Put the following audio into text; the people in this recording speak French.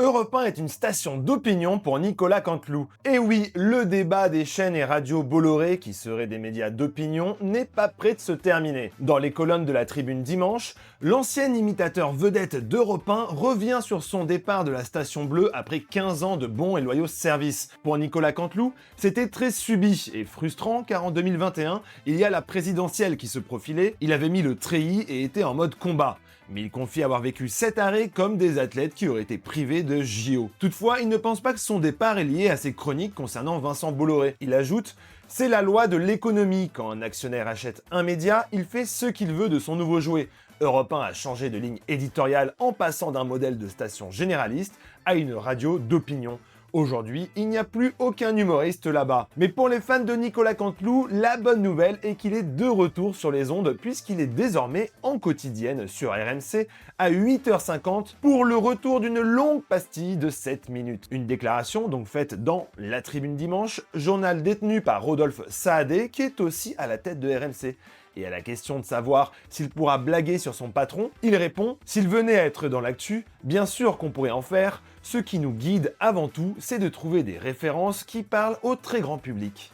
Europe 1 est une station d'opinion pour Nicolas Canteloup. Et oui, le débat des chaînes et radios Bolloré, qui seraient des médias d'opinion, n'est pas prêt de se terminer. Dans les colonnes de la Tribune dimanche, l'ancien imitateur vedette d'Europe 1 revient sur son départ de la station bleue après 15 ans de bons et loyaux services. Pour Nicolas Canteloup, c'était très subi et frustrant car en 2021, il y a la présidentielle qui se profilait, il avait mis le treillis et était en mode combat. Mais il confie avoir vécu cet arrêt comme des athlètes qui auraient été privés de JO. Toutefois, il ne pense pas que son départ est lié à ses chroniques concernant Vincent Bolloré. Il ajoute « C'est la loi de l'économie. Quand un actionnaire achète un média, il fait ce qu'il veut de son nouveau jouet. Europe 1 a changé de ligne éditoriale en passant d'un modèle de station généraliste à une radio d'opinion. Aujourd'hui, il n'y a plus aucun humoriste là-bas. Mais pour les fans de Nicolas Canteloup, la bonne nouvelle est qu'il est de retour sur les ondes puisqu'il est désormais en quotidienne sur RMC à 8h50 pour le retour d'une longue pastille de 7 minutes. Une déclaration donc faite dans La Tribune dimanche, journal détenu par Rodolphe Saadé qui est aussi à la tête de RMC. Et à la question de savoir s'il pourra blaguer sur son patron, il répond « S'il venait à être dans l'actu, bien sûr qu'on pourrait en faire. Ce qui nous guide avant tout, c'est de trouver des références qui parlent au très grand public. »